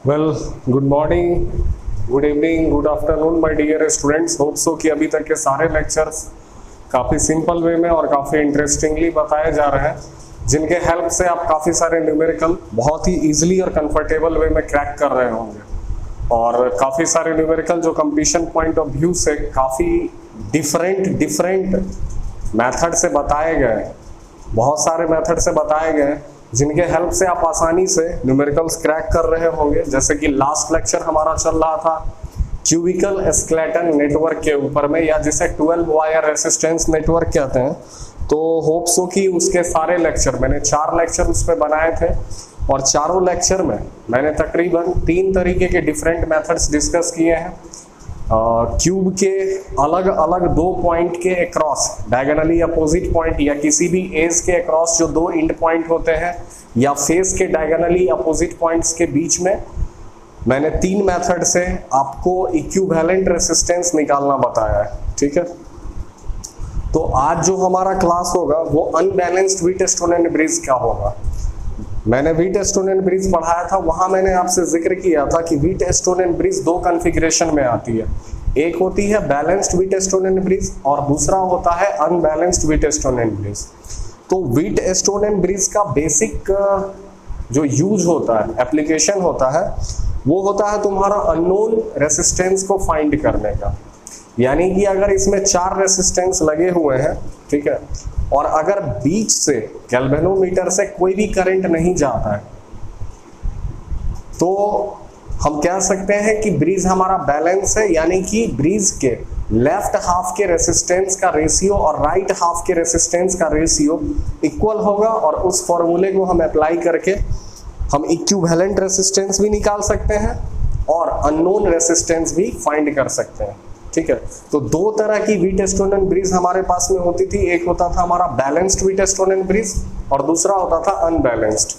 Well, good morning, good evening, good afternoon my dear students. Hope so कि अभी तक के सारे लेक्चर्स काफ़ी सिंपल वे में और काफ़ी इंटरेस्टिंगली बताए जा रहे हैं, जिनके हेल्प से आप काफ़ी सारे न्यूमेरिकल बहुत ही इजीली और कंफर्टेबल वे में क्रैक कर रहे होंगे। और काफ़ी सारे न्यूमेरिकल जो कंप्लीशन पॉइंट ऑफ व्यू से काफ़ी डिफरेंट मेथड से बताए गए, बहुत सारे मेथड से बताए गए, जिनके हेल्प से आप आसानी से न्यूमेरिकल्स क्रैक कर रहे होंगे। जैसे कि लास्ट लेक्चर हमारा चल रहा था क्यूबिकल स्केलेटन नेटवर्क के ऊपर में, या जिसे 12 वायर रेसिस्टेंस नेटवर्क कहते हैं। तो होप सो कि उसके सारे लेक्चर, मैंने 4 लेक्चर उस पर बनाए थे, और चारों लेक्चर में मैंने तकरीबन 3 तरीके के डिफरेंट मेथड्स डिस्कस किए हैं। क्यूब के अलग अलग 2 पॉइंट के अक्रॉस, डायगोनली अपोजिट पॉइंट या किसी भी एज के अक्रॉस जो 2 एंड पॉइंट होते हैं, या फेस के डायगोनली अपोजिट पॉइंट्स के बीच में, मैंने 3 मेथड से आपको इक्विवेलेंट रेसिस्टेंस निकालना बताया है। ठीक है, तो आज जो हमारा क्लास होगा वो अनबैलेंस्ड व्हीटस्टोन एंड ब्रिज का होगा। मैंने व्हीटस्टोन एंड ब्रिज पढ़ाया था, वहां मैंने आपसे जिक्र किया था कि व्हीटस्टोन एंड ब्रिज 2 कॉन्फ़िगरेशन में आती है। एक होती है बैलेंस्ड व्हीटस्टोन एंड ब्रिज और दूसरा होता है अनबैलेंस्ड व्हीटस्टोन एंड ब्रिज। तो व्हीटस्टोन एंड ब्रिज का बेसिक जो यूज होता है, एप्लीकेशन होता है, वो होता है तुम्हारा अननोन रेसिस्टेंस को फाइंड करने का। यानी कि अगर इसमें 4 रेसिस्टेंस लगे हुए हैं, ठीक है, और अगर बीच से गैल्वेनोमीटर से कोई भी करंट नहीं जाता है, तो हम कह सकते हैं कि ब्रिज हमारा बैलेंस है। यानी कि ब्रिज के लेफ्ट हाफ के रेसिस्टेंस का रेशियो और राइट हाफ के रेसिस्टेंस का रेशियो इक्वल होगा, और उस फॉर्मूले को हम अप्लाई करके हम इक्विवेलेंट रेसिस्टेंस भी निकाल सकते हैं और अननोन रेसिस्टेंस भी फाइंड कर सकते हैं। ठीक है, तो 2 तरह की व्हीटस्टोन एंड ब्रिज हमारे पास में होती थी। एक होता था हमारा बैलेंस्ड व्हीटस्टोन एंड ब्रिज और दूसरा होता था अनबैलेंस्ड।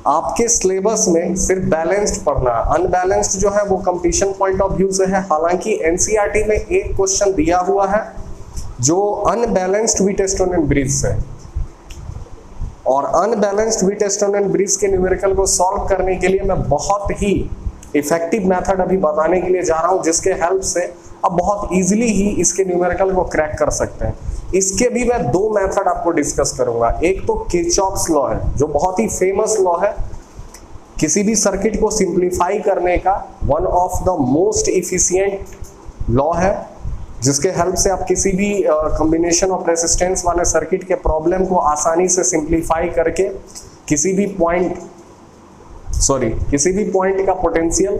आपके सिलेबस में सिर्फ बैलेंस्ड पढ़ना है, अनबैलेंस्ड जो है वो कंप्लीशन पॉइंट ऑफ व्यू से है। हालांकि एनसीईआरटी में एक क्वेश्चन दिया हुआ है जो अनबैलेंस्ड व्हीटस्टोन एंड ब्रिज से, और अनबैलेंस्ड व्हीटस्टोन एंड ब्रिज के न्यूमेरिकल को सॉल्व करने के लिए मैं बहुत ही इफेक्टिव मेथड अभी बताने के लिए जा रहा हूं, जिसके हेल्प से अब बहुत इजीली ही इसके न्यूमेरिकल को क्रैक कर सकते हैं। इसके भी मैं 2 मेथड आपको डिस्कस करूंगा। एक तो किरचॉफ्स लॉ है, जो बहुत ही फेमस लॉ है, किसी भी सर्किट को सिंप्लीफाई करने का one of the most efficient law है, जिसके हेल्प से आप किसी भी कॉम्बिनेशन ऑफ रेसिस्टेंस वाले सर्किट के प्रॉब्लम को आसानी से सिंप्लीफाई करके किसी भी पॉइंट का पोटेंशियल,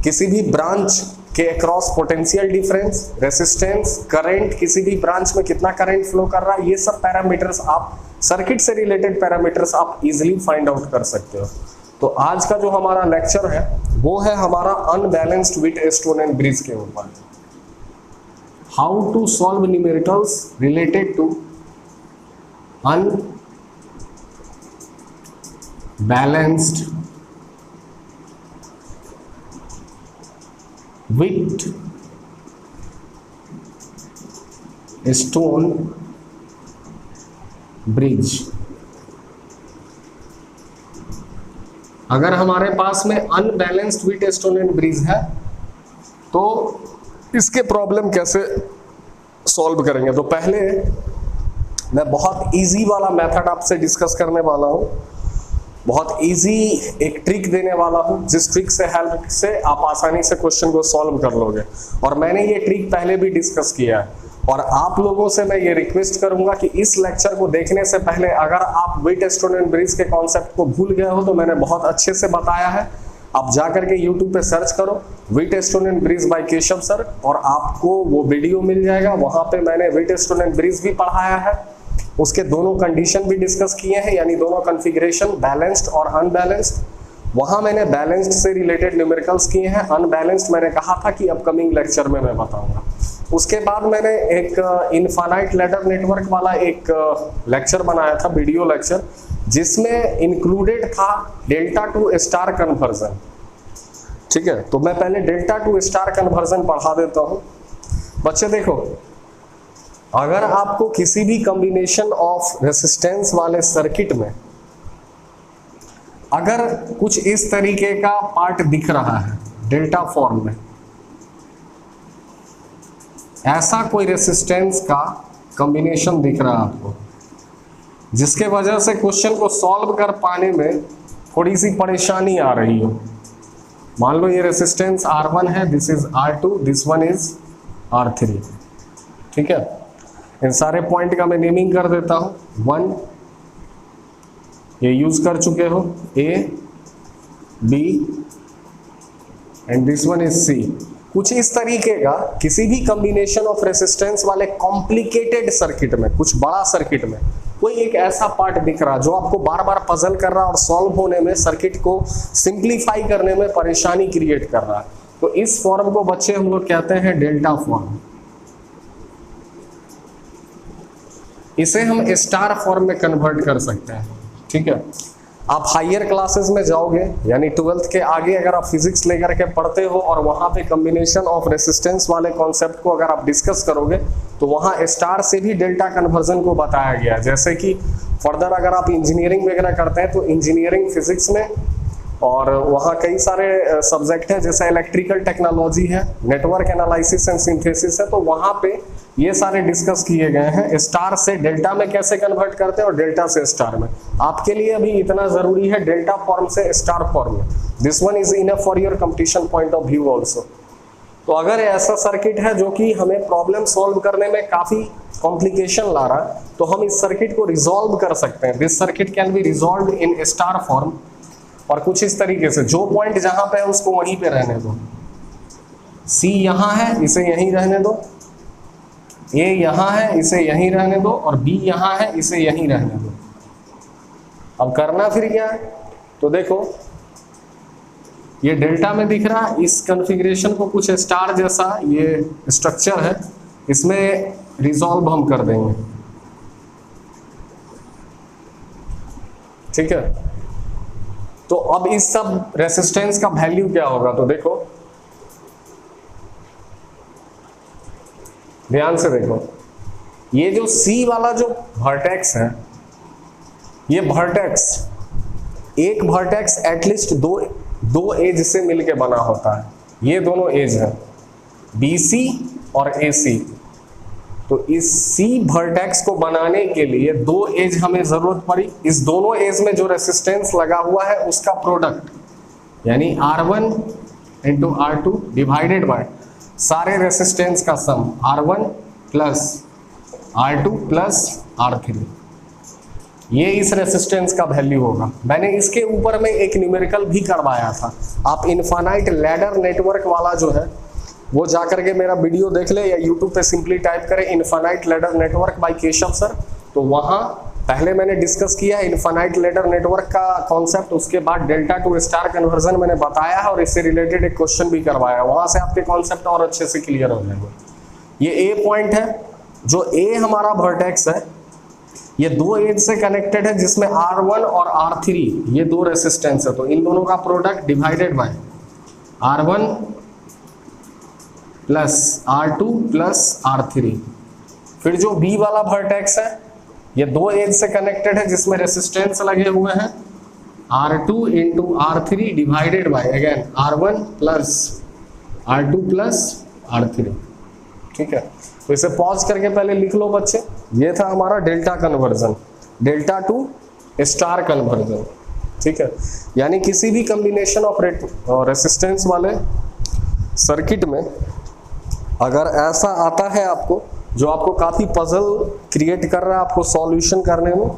किसी भी ब्रांच के across potential difference, resistance, current, किसी भी ब्रांच में कितना करंट फ्लो कर रहा है, ये सब पैरामीटर्स आप, सर्किट से रिलेटेड पैरामीटर्स आप इजीली फाइंड आउट कर सकते हो। तो आज का जो हमारा लेक्चर है वो है हमारा अनबैलेंस्ड व्हीटस्टोन एंड ब्रिज के ऊपर, how to solve numericals related to unbalanced Wheatstone bridge. अगर हमारे पास में अनबैलेंस्ड व्हीटस्टोन एंड ब्रिज है तो इसके प्रॉब्लम कैसे सॉल्व करेंगे। तो पहले मैं बहुत इजी वाला मेथड आपसे डिस्कस करने वाला हूं, बहुत इजी एक ट्रिक देने वाला हूं, जिस ट्रिक से हेल्प से आप आसानी से क्वेश्चन को सॉल्व कर लोगे। और मैंने ये ट्रिक पहले भी डिस्कस किया है, और आप लोगों से मैं ये रिक्वेस्ट करूंगा कि इस लेक्चर को देखने से पहले अगर आप व्हीटस्टोन एंड ब्रिज के कॉन्सेप्ट को भूल गए हो तो मैंने बहुत अच्छे से बताया है। आप जाकर के YouTube पे सर्च करो Wheatstone and bridge by Keshav sir, और आपको वो वीडियो मिल जाएगा। वहां पे मैंने व्हीटस्टोन एंड ब्रिज भी पढ़ाया है, उसके दोनों कंडीशन भी डिस्कस किए हैं, यानी दोनों कॉन्फ़िगरेशन, बैलेंस्ड और अनबैलेंस्ड। वहां मैंने बैलेंस्ड से रिलेटेड न्यूमेरिकल्स किए हैं, अनबैलेंस्ड मैंने कहा था कि अपकमिंग लेक्चर में मैं बताऊंगा। उसके बाद मैंने एक इनफाइनाइट लैडर नेटवर्क वाला एक लेक्चर बनाया था, वीडियो लेक्चर, जिसमें इंक्लूडेड था डेल्टा टू स्टार कन्वर्जन। ठीक है, तो मैं पहले डेल्टा टू स्टार कन्वर्जन पढ़ा देता हूं। बच्चे देखो, अगर आपको किसी भी कॉम्बिनेशन ऑफ रेसिस्टेंस वाले सर्किट में अगर कुछ इस तरीके का पार्ट दिख रहा है डेल्टा फॉर्म में, ऐसा कोई रेसिस्टेंस का कॉम्बिनेशन दिख रहा है आपको, जिसके वजह से क्वेश्चन को सॉल्व कर पाने में थोड़ी सी परेशानी आ रही हो। मान लो ये रेसिस्टेंस R1 है, this is R2, this one is R3, ठीक है। इन सारे पॉइंट का मैं नेमिंग कर देता हूं। 1 ये यूज कर चुके हो, A, B and this one is C। कुछ इस तरीके का किसी भी कॉम्बिनेशन ऑफ रेसिस्टेंस वाले कॉम्प्लिकेटेड सर्किट में, कुछ बड़ा सर्किट में कोई एक ऐसा पार्ट दिख रहा जो आपको बार बार पजल कर रहा और सॉल्व होने में, सर्किट को सिंप्लीफाई करने में परेशानी क्रिएट कर रहा है, तो इस फॉर्म को बच्चे हम लोग कहते हैं डेल्टा फॉर्म। इसे हम स्टार फॉर्म में कन्वर्ट कर सकते हैं, ठीक है। आप हायर क्लासेस में जाओगे, यानी 12th के आगे अगर आप फिजिक्स लेकर के पढ़ते हो और वहां पे कॉम्बिनेशन ऑफ रेसिस्टेंस वाले कॉन्सेप्ट को अगर आप डिस्कस करोगे, तो वहां स्टार से भी डेल्टा कन्वर्जन को बताया गया है। जैसे कि फर्दर अगर आप इंजीनियरिंग वगैरह करते हैं तो इंजीनियरिंग फिजिक्स में, और वहाँ कई सारे सब्जेक्ट हैं, जैसे इलेक्ट्रिकल टेक्नोलॉजी है, नेटवर्क एनालिसिस एंड सिंथेसिस है, तो वहाँ पे ये सारे डिस्कस किए गए हैं स्टार से डेल्टा में कैसे कन्वर्ट करते हैं और डेल्टा से स्टार में। आपके लिए अभी इतना जरूरी है डेल्टा फॉर्म से स्टार फॉर्म में। This one is enough for your competition point of view also. तो अगर ऐसा सर्किट है जो कि हमें प्रॉब्लम सॉल्व करने में काफी कॉम्प्लिकेशन ला रहा है, तो हम इस सर्किट को रिजॉल्व कर सकते हैं। This circuit can be resolve in star form, और कुछ इस तरीके से, जो पॉइंट जहां पे है उसको वहीं पे रहने दो। C यहां है, इसे यहीं रहने दो, A यहां है, इसे यहीं रहने दो, और B यहां है, इसे यहीं रहने दो। अब करना फिर क्या है, तो देखो ये डेल्टा में दिख रहा है, इस कॉन्फ़िगरेशन को कुछ स्टार जैसा ये स्ट्रक्चर है, इसमें रिजॉल्व हम कर देंगे, ठीक है। तो अब इस सब रेसिस्टेंस का वैल्यू क्या होगा, तो देखो ध्यान से देखो, ये जो C वाला जो वर्टेक्स है, ये वर्टेक्स, एक वर्टेक्स एटलीस्ट दो एज से मिलके बना होता है। ये दोनों एज है BC और AC। तो इस C वर्टेक्स को बनाने के लिए दो एज हमें जरूरत पड़ी। इस दोनों एज में जो रेसिस्टेंस लगा हुआ है उसका प्रोडक्ट, यानी R1 into R2 divided by सारे रेसिस्टेंस का सम, R1 plus R2 plus R3। ये इस रेसिस्टेंस का वैल्यू होगा। मैंने इसके ऊपर में एक न्यूमेरिकल भी करवाया था। आप इनफाइनाइट लैडर नेटवर्क वाला जो है वो जाकर के मेरा वीडियो देख ले, या यूट्यूब पे सिंपली टाइप करें infinite ladder network by Keshav sir, तो वहां पहले मैंने डिस्कस किया इनफाइनाइट लैडर नेटवर्क का कॉन्सेप्ट, उसके बाद डेल्टा टू स्टार कन्वर्जन मैंने बताया है और इससे रिलेटेड एक क्वेश्चन भी करवाया। वहां से आपके कॉन्सेप्ट और अच्छे से क्लियर हो जाएंगे। ये ए पॉइंट है, जो ए हमारा वर्टेक्स है, ये दो एज से कनेक्टेड है, जिसमें R1 और R3 ये दो रेसिस्टेंस है, तो इन दोनों का product divided by R1 plus R2 plus R3। फिर जो B वाला वर्टेक्स है, ये दो एज से कनेक्टेड है, जिसमें रेसिस्टेंस लगे हुए हैं R2 into R3 divided by again R1 plus R2 plus R3, ठीक है। तो इसे पॉज करके पहले लिख लो बच्चे। ये था हमारा delta conversion, delta to star conversion, ठीक है। यानी किसी भी कॉम्बिनेशन ऑफ रेसिस्टेंस वाले सर्किट में अगर ऐसा आता है आपको, जो आपको काफी पजल क्रिएट कर रहा है आपको सॉल्यूशन करने में,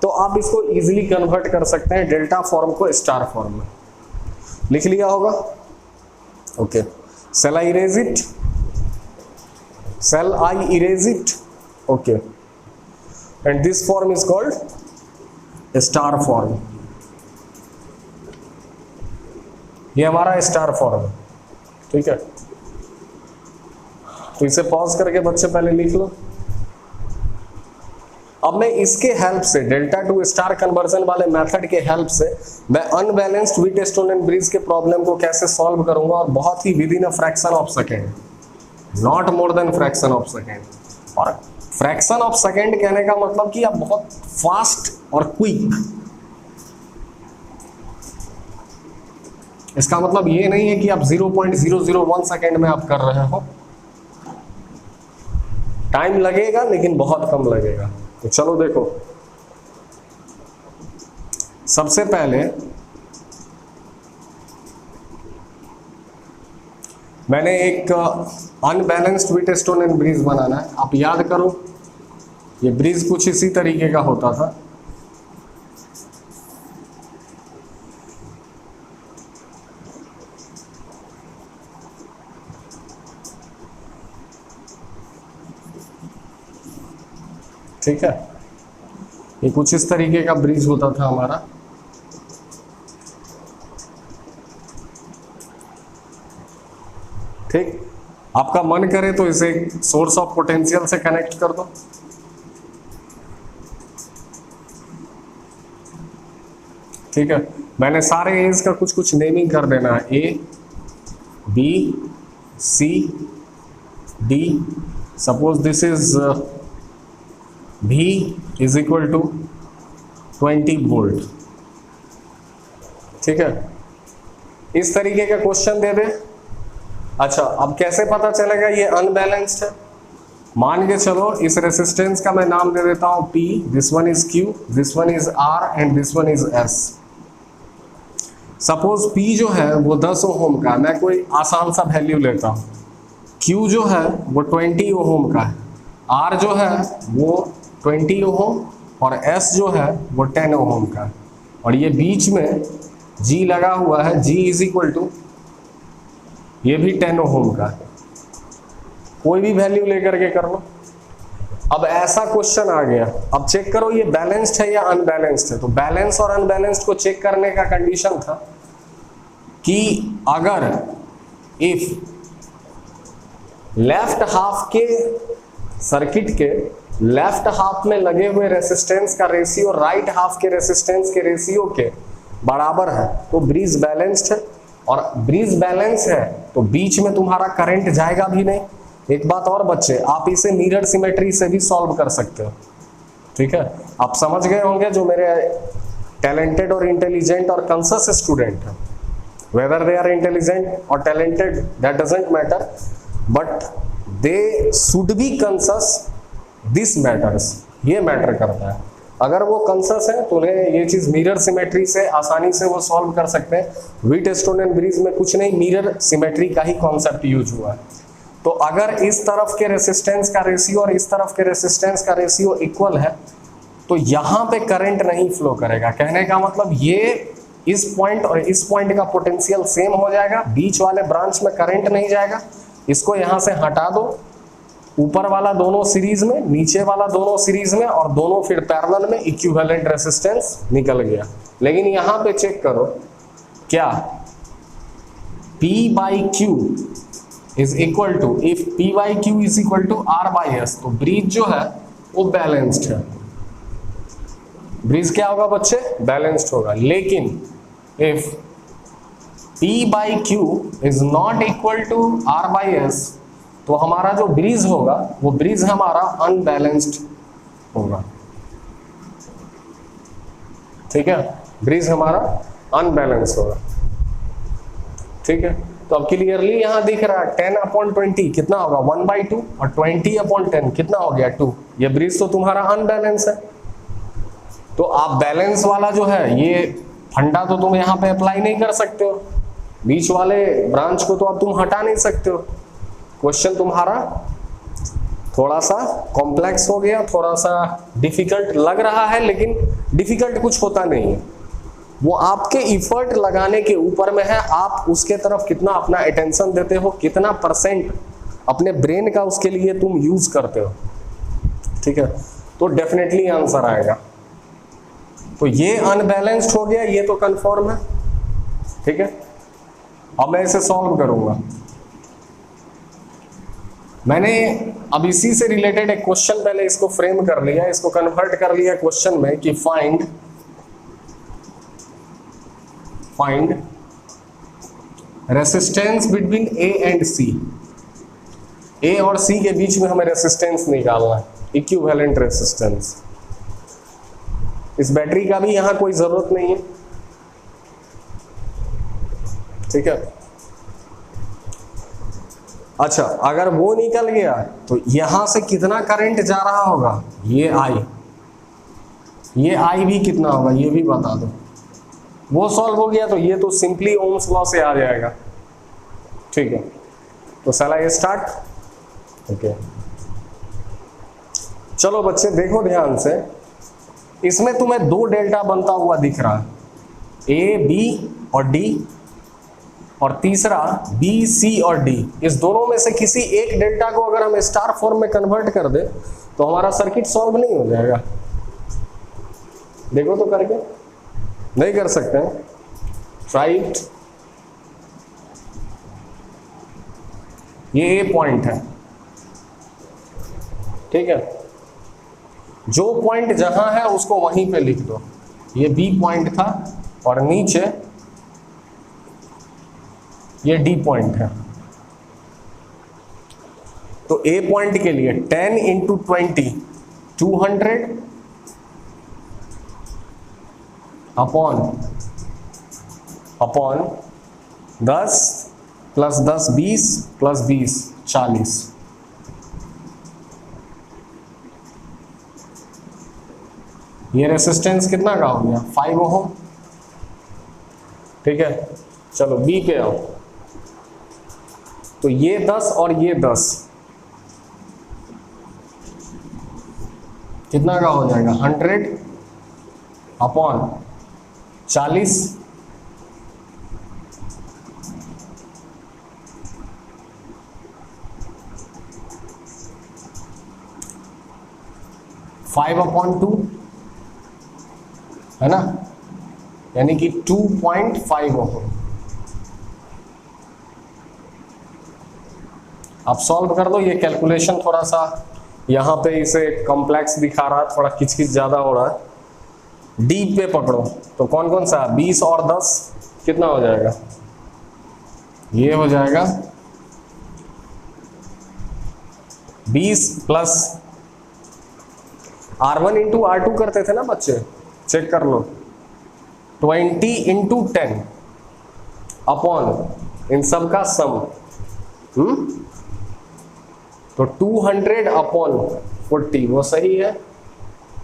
तो आप इसको इजीली कन्वर्ट कर सकते हैं डेल्टा फॉर्म को स्टार फॉर्म में। लिख लिया होगा, okay. Shall I erase it? Shall I erase it? Okay. And this form is called star form. ये हमारा स्टार फॉर्म है, ठीक है। तो इसे पॉज करके बच्चे पहले लिख लो। अब मैं इसके हेल्प से, डेल्टा टू स्टार कन्वर्जन वाले मेथड के हेल्प से, मैं अनबैलेंस्ड व्हीटस्टोन एंड ब्रिज के प्रॉब्लम को कैसे सॉल्व करूंगा, और बहुत ही within a fraction of second, not more than fraction of second. और फ्रैक्शन ऑफ सेकेंड कहने का मतलब कि आप बहुत फास्ट और क्विक, इसका मतलब ये नहीं है कि आप 0.001 सेकेंड में आप कर रहे हो, टाइम लगेगा लेकिन बहुत कम लगेगा। तो चलो देखो, सबसे पहले मैंने एक अनबैलेंस्ड व्हीटस्टोन एंड ब्रिज बनाना है। आप याद करो, ये ब्रिज कुछ इसी तरीके का होता था। ठीक है, ये कुछ इस तरीके का ब्रिज होता था हमारा। ठीक, आपका मन करे तो इसे सोर्स ऑफ पोटेंशियल से कनेक्ट कर दो। ठीक है, मैंने सारे एज का कुछ कुछ नेमिंग कर देना है, A B C D. Suppose this is V is equal to 20 volt. ठीक है, इस तरीके का क्वेश्चन दे दे। अच्छा, अब कैसे पता चलेगा ये अनबैलेंस्ड है? मान के चलो इस रेसिस्टेंस का मैं नाम दे देता हूं P, this one is Q, this one is R and this one is S। Suppose P जो है वो 10 ओम का, मैं कोई आसान सा वैल्यू लेता हूं। Q जो है वो 20 ओम का है, R जो है वो 20 ओम और S जो है वो 10 ओम का है, और ये बीच में G लगा हुआ है, G इज इक्वल टू ये भी 10 ओम का है। कोई भी वैल्यू लेकर के कर लो। अब ऐसा क्वेश्चन आ गया, अब चेक करो ये बैलेंस्ड है या अनबैलेंस्ड है। तो बैलेंस और अनबैलेंस्ड को चेक करने का कंडीशन था कि अगर इफ लेफ्ट हाफ के सर्किट के लेफ्ट हाफ में लगे हुए रेसिस्टेंस का रेशियो राइट हाफ के रेसिस्टेंस के रेशियो के बराबर है तो ब्रिज बैलेंस्ड है। और ब्रिज बैलेंस है तो बीच में तुम्हारा करंट जाएगा भी नहीं। एक बात और बच्चे, आप इसे मिरर सिमेट्री से भी सॉल्व कर सकते हो। ठीक है, आप समझ गए होंगे जो मेरे टैलेंटेड और इंटेलिजेंट और कॉन्शियस स्टूडेंट हैं, वेदर दे आर इंटेलिजेंट और talented that doesn't matter, but they should be conscious, this matters, ये मैटर करता है। अगर वो कॉन्शियस है तो उन्हें ये चीज मिरर सिमेट्री से आसानी से वो सॉल्व कर सकते हैं। व्हीटस्टोन एंड ब्रिज में कुछ नहीं, मिरर सिमेट्री का ही कॉन्सेप्ट यूज हुआ है। तो अगर इस तरफ के रेसिस्टेंस का रेशियो और इस तरफ के रेसिस्टेंस का रेशियो इक्वल है तो यहाँ पे करंट नहीं फ्लो करेगा। कहने का मतलब ये इस पॉइंट और इस पॉइंट का पोटेंशियल सेम हो जाएगा, बीच वाले ब्रांच में करंट नहीं जाएगा। इसको यहाँ से हटा दो, ऊपर वाला दोनों सीरीज में, नीचे वाला दोनों सीरीज में, और दोनों फिर पैरेलल में, इक्विवेलेंट रेसिस्टेंस निकल गया। लेकिन यहाँ पे चेक करो, क्या P by Q is equal to, if P by Q is equal to R by S, तो ब्रिज जो है वो बैलेंस्ड है। ब्रिज क्या होगा बच्चे? बैलेंस्ड होगा। लेकिन if P by Q is not equal to R by S, तो हमारा जो ब्रिज होगा वो ब्रिज हमारा अनबैलेंस्ड होगा। ठीक है, ब्रिज हमारा अनबैलेंस होगा। ठीक है, तो अब क्लियरली यहां दिख रहा है 10/20 कितना होगा 1/2 और 20/10 कितना हो गया 2। ये ब्रिज तो तुम्हारा अनबैलेंस है। तो आप बैलेंस वाला जो है ये फंडा तो तुम यहाँ पे अप्लाई नहीं कर सकते हो, बीच वाले ब्रांच को तो अब तुम हटा नहीं सकते हो। क्वेश्चन तुम्हारा थोड़ा सा कॉम्प्लेक्स हो गया, थोड़ा सा डिफिकल्ट लग रहा है, लेकिन डिफिकल्ट कुछ होता नहीं है। वो आपके इफर्ट लगाने के ऊपर में है, आप उसके तरफ कितना अपना अटेंशन देते हो, कितना परसेंट अपने ब्रेन का उसके लिए तुम यूज करते हो। ठीक है, तो डेफिनेटली आंसर आएगा। तो ये अनबैलेंस्ड हो गया, ये तो कंफर्म है। ठीक है, अब मैं इसे सॉल्व करूंगा। मैंने अब इसी से रिलेटेड एक क्वेश्चन पहले इसको फ्रेम कर लिया, इसको कन्वर्ट कर लिया क्वेश्चन में कि find resistance between A and C. A और सी के बीच में हमें रेसिस्टेंस निकालना है, इक्विवेलेंट रेसिस्टेंस। इस बैटरी का भी यहां कोई जरूरत नहीं है, ठीक है। अच्छा, अगर वो निकल गया तो यहां से कितना करंट जा रहा होगा, ये आई भी कितना होगा ये भी बता दो। वो सॉल्व हो गया तो ये तो सिंपली ओम्स लॉ से आ जाएगा। ठीक है, तो चला ये स्टार्ट। ओके, चलो बच्चे देखो ध्यान से, इसमें तुम्हें दो डेल्टा बनता हुआ दिख रहा है, ए बी और डी, और तीसरा बी सी और डी। इस दोनों में से किसी एक डेल्टा को अगर हम स्टार फॉर्म में कन्वर्ट कर दे तो हमारा सर्किट सॉल्व नहीं हो जाएगा। देखो तो करके, नहीं कर सकते हैं, ट्राई इट। ये ए पॉइंट है, ठीक है, जो पॉइंट जहां है उसको वहीं पे लिख दो। ये बी पॉइंट था और नीचे ये डी पॉइंट है। तो ए पॉइंट के लिए 10 इंटू 20 200 अपॉन 10 प्लस 10 20 प्लस 20 40। ये रेसिस्टेंस कितना का हो गया, 5 ओम। ठीक है, चलो बी पे आओ। तो ये 10 और ये 10 कितना का हो जाएगा, 100 अपॉन 40 5 अपॉन 2 है ना, यानी कि 2.5 ओम। आप सॉल्व कर दो। ये कैलकुलेशन थोड़ा सा यहाँ पे इसे कॉम्प्लेक्स दिखा रहा है, थोड़ा किचकिच ज़्यादा हो रहा है। डी पे पकड़ो तो कौन कौन सा, 20 और 10 कितना हो जाएगा, ये हो जाएगा 20 प्लस R1 इंटू R2 करते थे ना बच्चे, चेक कर लो, 20 इंटू 10 अपॉन इन सब का सम, तो 200 अपॉन 40 वो सही है।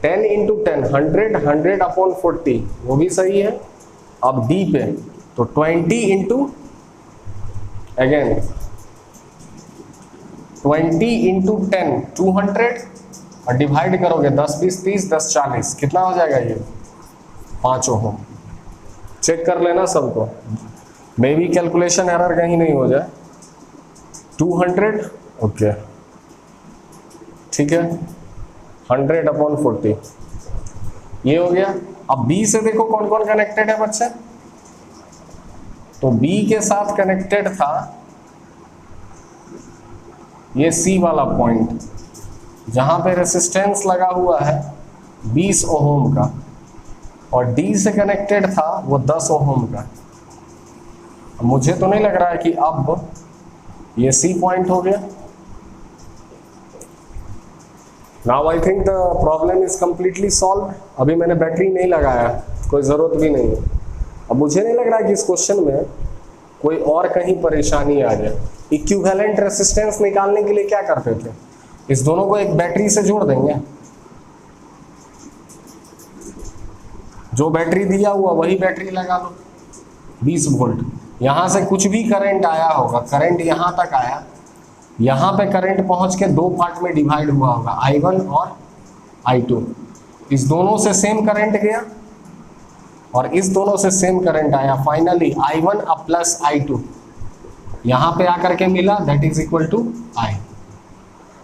10 इंटू 10 100, 100 अपॉन 40 वो भी सही है। अब डी पे तो 20 इंटू अगेन 20 इंटू 10 200 और डिवाइड करोगे 10 20 30 10 40 कितना हो जाएगा, ये 5 ओम। चेक कर लेना सबको, मे भी कैलकुलेशन एरर कहीं नहीं हो जाए। 200 ओके, ठीक है, 100 अपॉन 40 ये हो गया। अब बी से देखो कौन कौन कनेक्टेड है बच्चे, तो बी के साथ कनेक्टेड था ये सी वाला पॉइंट जहां पे रेसिस्टेंस लगा हुआ है 20 ओम का, और डी से कनेक्टेड था वो 10 ओम का। मुझे तो नहीं लग रहा है कि अब ये सी पॉइंट हो गया। Now I think the problem is completely solve. अभी मैंने बैटरी नहीं लगाया, कोई ज़रूरत भी नहीं है। अब मुझे नहीं लग रहा कि इस क्वेश्चन में कोई और कहीं परेशानी आ जाए। इक्विवेलेंट रेसिस्टेंस निकालने के लिए क्या करते थे, इस दोनों को एक बैटरी से जोड़ देंगे, जो बैटरी दिया हुआ वही बैटरी लगा लो, 20 वोल्ट। यहाँ से कुछ भी करंट आया होगा, करंट यहाँ तक आया, यहाँ पे करंट पहुँच के दो पार्ट में डिवाइड हुआ होगा, I1 और I2। इस दोनों से सेम करंट गया और इस दोनों से सेम करंट आया, फाइनली I1 अब प्लस I2 यहाँ पे आकर के मिला, that is equal to I।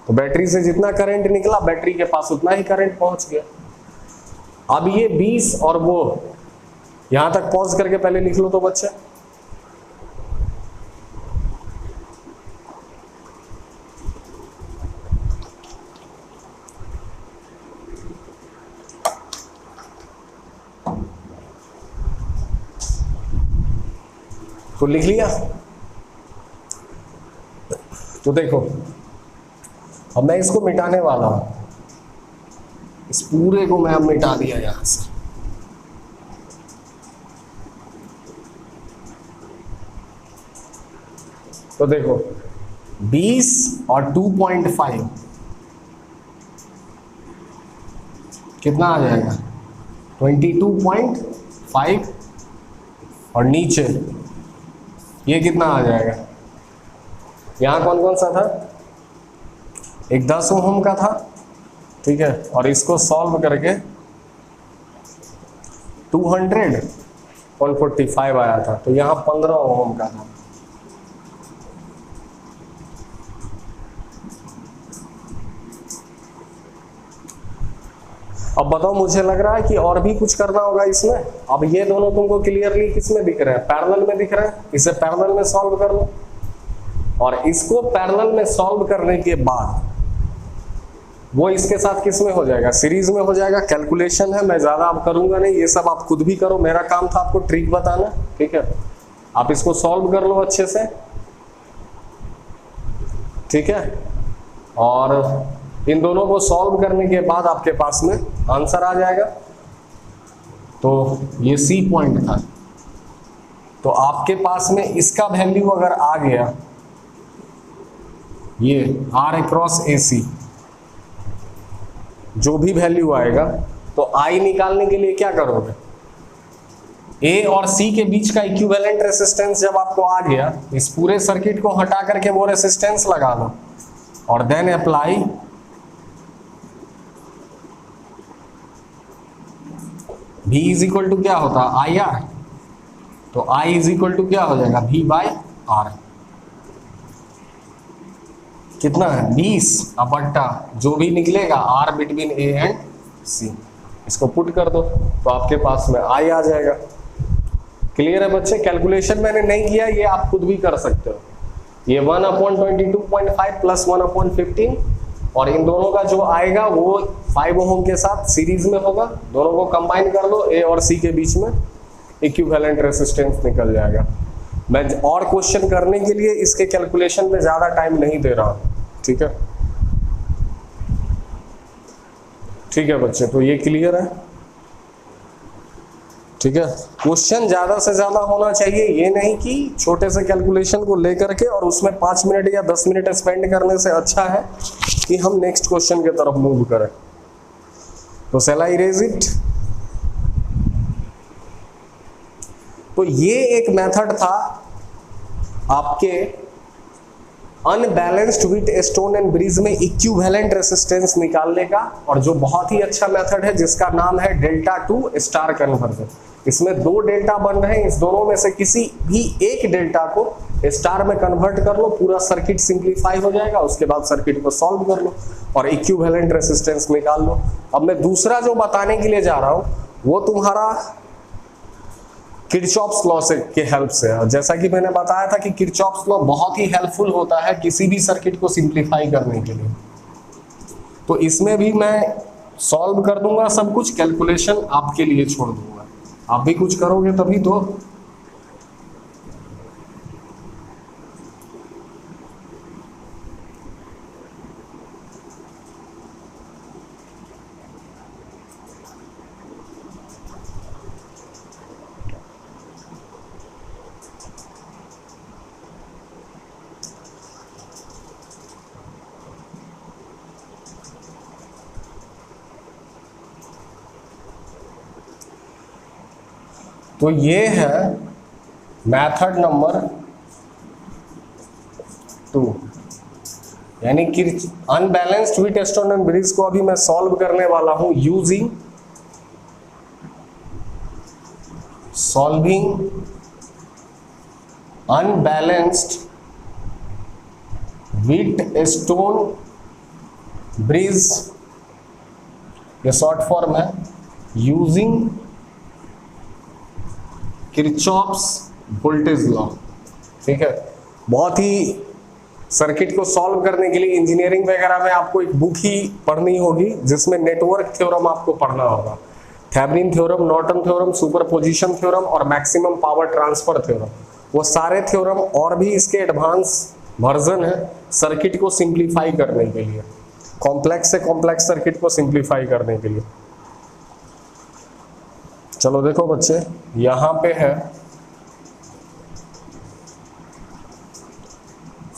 तो बैटरी से जितना करंट निकला बैटरी के पास उतना ही करंट पहुंच गया। अब ये 20 और वो, यहां तक पॉज करके पहले लिख लो तो बच्चे, तो लिख लिया। तो देखो अब मैं इसको मिटाने वाला हूं, इस पूरे को मैं अब मिटा दिया यहां से। तो देखो 20 और 2.5 कितना आ जाएगा 22.5 और नीचे ये कितना आ जाएगा, यहां कौन कौन सा था, एक 10 ओम का था, ठीक है, और इसको सॉल्व करके 200.45 आया था, तो यहां 15 ओम का था। अब बताओ, मुझे लग रहा है कि और भी कुछ करना होगा इसमें। अब ये दोनों तुमको क्लियरली किसमें दिख रहे हैं, पैरेलल में दिख रहे हैं, इसे पैरेलल में सॉल्व कर लो, और इसको पैरेलल में सॉल्व करने के बाद वो इसके साथ किस में हो जाएगा, सीरीज में हो जाएगा। कैलकुलेशन है, मैं ज्यादा अब करूंगा नहीं, ये सब आप खुद भी करो, मेरा काम था आपको ट्रिक बताना, ठीक है। आप इसको सॉल्व कर लो अच्छे से, ठीक है, और इन दोनों को सॉल्व करने के बाद आपके पास में आंसर आ जाएगा। तो ये सी पॉइंट था, तो आपके पास में इसका वैल्यू अगर आ गया, ये आर अक्रॉस ए सी, जो भी वैल्यू आएगा, तो आई निकालने के लिए क्या करोगे, ए और सी के बीच का इक्विवेलेंट रेसिस्टेंस जब आपको आ गया, इस पूरे सर्किट को हटा करके वो रेसिस्टेंस लगा लो, और then apply V is equal to क्या होता है आई आर, तो I इज इक्वल टू क्या हो जाएगा V बाई आर, कितना है 20 बट्टा जो भी निकलेगा R between A and C, इसको पुट कर दो तो आपके पास में I आ जाएगा। क्लियर है बच्चे, कैलकुलेशन मैंने नहीं किया, ये आप खुद भी कर सकते हो। ये 1/22.5 प्लस 1/15, और इन दोनों का जो आएगा वो 5 ओम के साथ सीरीज में होगा, दोनों को कंबाइन कर दो, ए और सी के बीच में इक्विवेलेंट रेसिस्टेंस निकल जाएगा। मैं और क्वेश्चन करने के लिए इसके कैलकुलेशन में ज्यादा टाइम नहीं दे रहा हूं, ठीक है, ठीक है बच्चे, तो ये क्लियर है, ठीक है। क्वेश्चन ज्यादा से ज्यादा होना चाहिए, ये नहीं कि छोटे से कैलकुलेशन को लेकर के और उसमें 5 मिनट या 10 मिनट स्पेंड करने से अच्छा है कि हम नेक्स्ट क्वेश्चन की तरफ मूव करें। तो शैल आई इरेज इट। तो ये एक मेथड था आपके unbalanced with stone and bridge में इक्विवेलेंट रेसिस्टेंस निकालने का, और जो बहुत ही अच्छा मेथड है जिसका नाम है डेल्टा टू स्टार कन्वर्जन। इसमें 2 डेल्टा बन रहे हैं, इस दोनों में से किसी भी एक डेल्टा को स्टार में कन्वर्ट कर लो, पूरा सर्किट सिंप्लीफाई हो जाएगा, उसके बाद सर्किट को सॉल्व कर लो और इक्विवेलेंट रेसिस्टेंस निकाल लो। अब मैं दूसरा जो बताने के लिए जा रहा हूं वो तुम्हारा किरचॉफ्स लॉ से के हेल्प से है। जैसा कि मैंने बताया था कि किरचॉफ्स लॉ बहुत ही हेल्पफुल होता है किसी भी सर्किट को सिंप्लीफाई करने के लिए। तो इसमें भी मैं सॉल्व कर दूंगा सब कुछ, कैलकुलेशन आपके लिए छोड़ दूंगा, आप भी कुछ करोगे तभी तो। तो ये है मेथड नंबर 2, यानी कि unbalanced with stone and bridge को अभी मैं सॉल्व करने वाला हूं using solving unbalanced with stone bridge, ये शॉर्ट फॉर्म है, यूजिंग किरचॉफ्स वोल्टेज लॉ, ठीक है। बहुत ही सर्किट को सॉल्व करने के लिए इंजीनियरिंग वगैरह में आपको एक बुक ही पढ़नी होगी जिसमें नेटवर्क थ्योरम आपको पढ़ना होगा, Thevenin theorem, Norton theorem, superposition theorem और मैक्सिमम पावर ट्रांसफर थ्योरम। वो सारे थ्योरम और भी इसके एडवांस वर्जन है सर्किट को सिंप्लीफाई करने के लिए, कॉम्प्लेक्स से कॉम्प्लेक्स सर्किट को सिंप्लीफाई करने के लिए। चलो देखो बच्चे, यहां पे है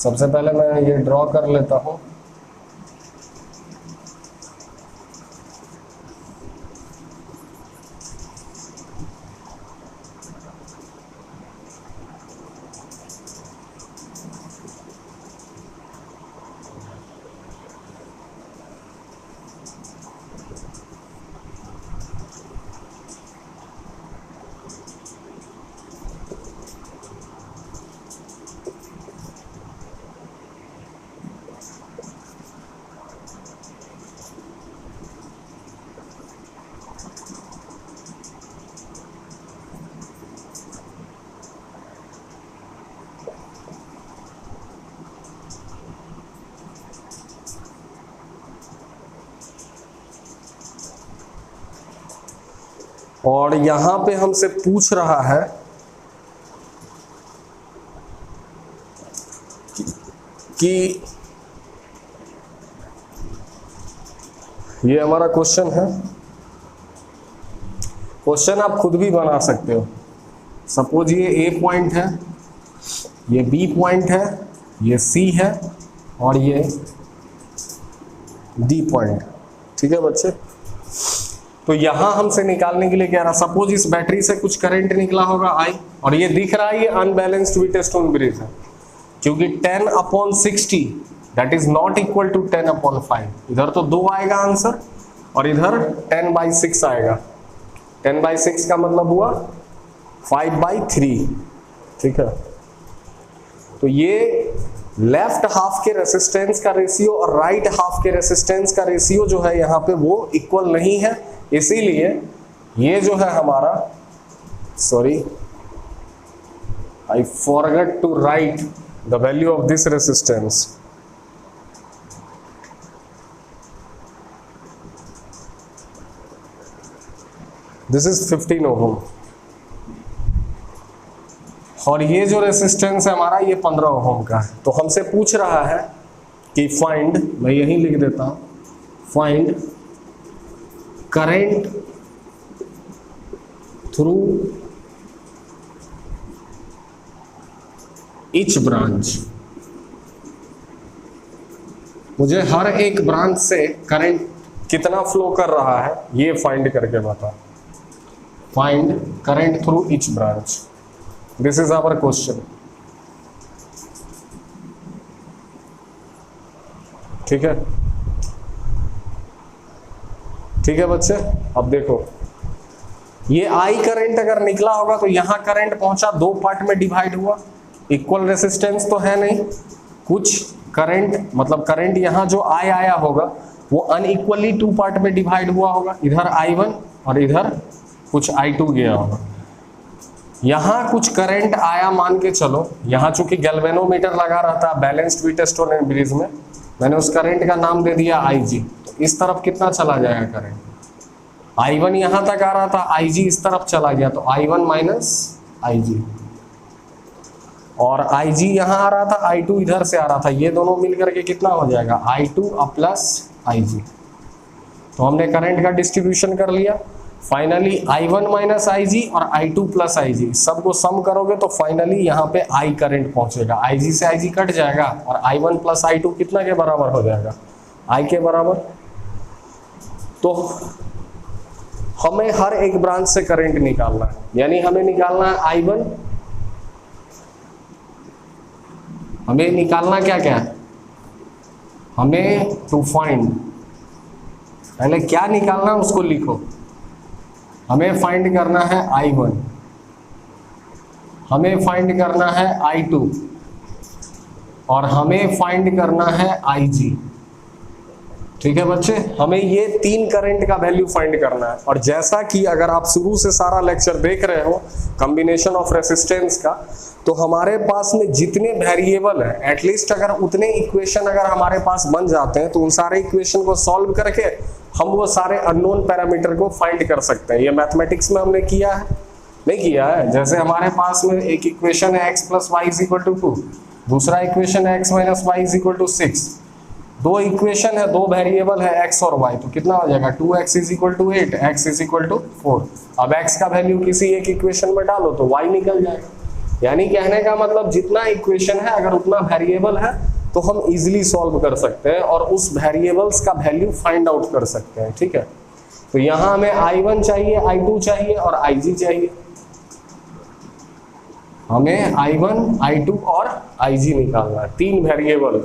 सबसे पहले मैं ये ड्रॉ कर लेता हूँ। और यहां पे हमसे पूछ रहा है कि ये हमारा क्वेश्चन है। क्वेश्चन आप खुद भी बना सकते हो। सपोज ये ए पॉइंट है, ये बी पॉइंट है, ये सी है और ये डी पॉइंट। ठीक है बच्चे, तो यहां हमसे निकालने के लिए क्या रहा, सपोज इस बैटरी से कुछ करंट निकला होगा आई, और ये दिख रहा है ये अनबैलेंस्ड व्हीटस्टोन ब्रिज है, क्योंकि 10/60 that is not equal to 10/5। इधर तो 2 आएगा आंसर और इधर 10/6 आएगा। 10/6 का मतलब हुआ 5/3। ठीक है, तो ये लेफ्ट हाफ के रेसिस्टेंस का रेशियो और राइट हाफ के रेसिस्टेंस का रेशियो जो है यहाँ पे वो इक्वल नहीं है, इसीलिए ये जो है हमारा, sorry I forget to write the value of this resistance. This is 15 ohm और ये जो रेसिस्टेंस है हमारा ये 15 ओम का है। तो हमसे पूछ रहा है कि फाइंड, मैं यहीं लिख देता हूं, find current through each branch. मुझे हर एक ब्रांच से करंट कितना फ्लो कर रहा है ये फाइंड करके बता। Find current through each branch, this is our question. ठीक है, ठीक है बच्चे। अब देखो ये आई करंट अगर निकला होगा तो यहां करंट पहुंचा, 2 पार्ट में डिवाइड हुआ, इक्वल रेसिस्टेंस तो है नहीं, कुछ करंट मतलब करंट यहां जो आई आया होगा वो अनइक्वली 2 पार्ट में डिवाइड हुआ होगा, इधर I1 और इधर कुछ I2 गया होगा। यहां कुछ करंट आया मान के चलो, यहां चूंकि गैल्वेनोमीटर लगा रहता बैलेंस्ड व्हीटस्टोन ब्रिज में, मैंने उस करंट का नाम दे दिया IG। तो इस तरफ कितना चला जाएगा करंट, I1 यहां तक आ रहा था, IG इस तरफ चला गया तो I1 माइनस IG, और IG यहां आ रहा था, I2 इधर से आ रहा था, ये दोनों मिलकर के कितना हो जाएगा I2 प्लस IG। तो हमने करंट का डिस्ट्रीब्यूशन कर लिया। फाइनली I1 माइनस IG और I2 प्लस IG सबको सम करोगे तो फाइनली यहाँ पे I करंट पहुंचेगा, IG से IG कट जाएगा और I1 प्लस I2 कितना के बराबर हो जाएगा, I के बराबर। तो हमें हर एक ब्रांच से करंट निकालना है, यानी हमें निकालना है I1, हमें निकालना क्या क्या है, हमें टू फाइंड, पहले क्या निकालना है उसको लिखो। हमें फाइंड करना है I1, हमें फाइंड करना है I2 और हमें फाइंड करना है IG। ठीक है बच्चे, हमें ये 3 करंट का वैल्यू फाइंड करना है। और जैसा कि अगर आप शुरू से सारा लेक्चर देख रहे हो कॉम्बिनेशन ऑफ रेसिस्टेंस का, तो हमारे पास में जितने वेरिएबल है एटलीस्ट अगर उतने इक्वेशन अगर हमारे पास बन जाते हैं तो उन सारे इक्वेशन को सॉल्व करके हम वो सारे अननोन पैरामीटर को फाइंड कर सकते हैं। ये मैथमेटिक्स में हमने किया है, नहीं किया है? जैसे हमारे पास में एक इक्वेशन है x plus y is equal to 2, दूसरा इक्वेशन है x minus y is equal to 6, 2 इक्वेशन है, 2 वेरिएबल है x और y, तो कितना हो जाएगा 2x is equal to 8, x is equal to 4। अब x का वैल्यू किसी एक इक्वेशन में डालो तो y निकल जाएगा। यानी कहने का मतलब जितना इक्वेशन है अगर उतना वेरिएबल है तो हम इजीली सॉल्व कर सकते हैं और उस वेरिएबल्स का वैल्यू फाइंड आउट कर सकते हैं। ठीक है, तो यहां हमें I1 चाहिए, I2 चाहिए और IG चाहिए। हमें I1, I2 और IG निकालना है, 3 वेरिएबल।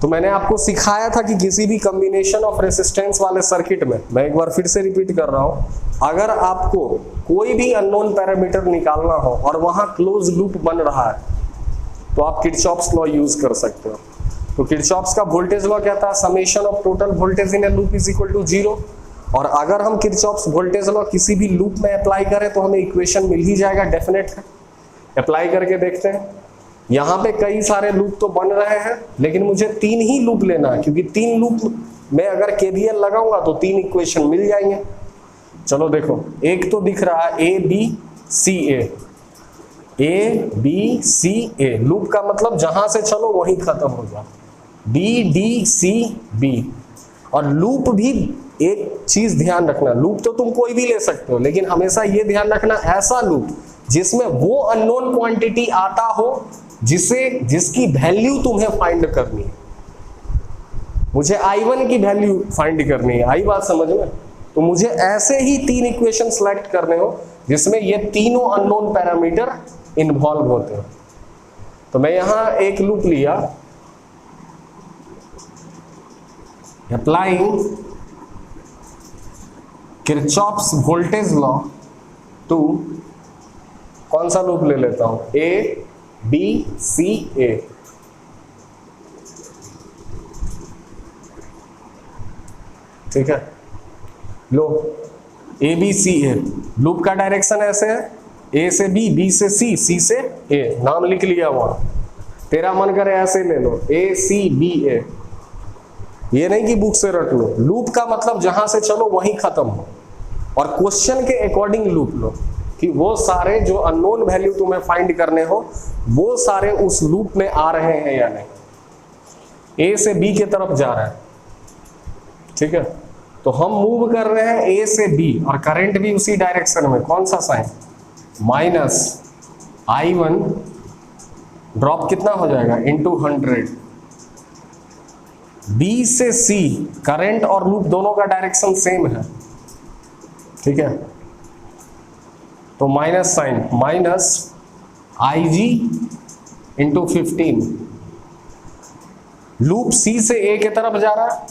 तो मैंने आपको सिखाया था कि किसी भी कॉम्बिनेशन ऑफ रेजिस्टेंस वाले सर्किट में, मैं एक बार फिर से रिपीट कर रहा हूं, अगर आपको कोई भी अननोन पैरामीटर निकालना हो और वहां क्लोज लूप बन रहा है तो आप किरचॉफ्स लॉ यूज कर सकते हो। तो किरचॉफ्स का वोल्टेज लॉ कहता है summation of total voltage in a loop is equal to 0। और अगर हम किरचॉफ्स वोल्टेज लॉ किसी भी लूप में अप्लाई करें तो हमें इक्वेशन मिल ही जाएगा डेफिनेट है। अप्लाई करके देखते हैं। यहाँ पे कई सारे लूप तो बन रहे हैं लेकिन मुझे 3 ही लूप लेना है, क्योंकि 3 लूप में अगर केवीएल लगाऊंगा तो 3 इक्वेशन मिल जाएंगे। चलो देखो, एक तो दिख रहा है A B C A, loop का मतलब जहां से चलो वहीं खत्म हो जाए, बी डी सी बी। और लूप भी एक चीज ध्यान रखना, लूप तो तुम कोई भी ले सकते हो लेकिन हमेशा ये ध्यान रखना ऐसा लूप जिसमें वो अननोन क्वांटिटी आता हो जिसकी वैल्यू तुम्हें फाइंड करनी है। मुझे I1 की वैल्यू फाइंड करनी है, आई बात समझ में? तो मुझे ऐसे ही 3 इक्वेशन सिलेक्ट करने हो जिसमें ये तीनों अननोन पैरामीटर इन्वॉल्व होते हैं। तो मैं यहां एक लूप लिया, applying Kirchhoff's voltage law to, कौन सा लूप ले लेता हूं, ए बी सी ए। ठीक है, लो A B C A, loop का डायरेक्शन ऐसे है, ए से बी, बी से सी, सी से ए, नाम लिख लिया वहां। तेरा मन करे ऐसे ले लो, ए सी बी ए, ये नहीं कि बुक से रट लो। लूप का मतलब जहां से चलो वहीं खत्म हो, और क्वेश्चन के अकॉर्डिंग लूप लो कि वो सारे जो अननोन वैल्यू तुम्हें फाइंड करने हो वो सारे उस लूप में आ रहे हैं या नहीं। ए से बी के तरफ जा रहा है, ठीक है, तो हम मूव कर रहे हैं ए से बी और करंट भी उसी डायरेक्शन में। कौन सा साइन, माइनस I1 ड्रॉप कितना हो जाएगा इनटू 100। बी से सी, करंट और लूप दोनों का डायरेक्शन सेम है, ठीक है, तो minus sign, minus IG into 15। Loop C से ए के तरफ जा रहा है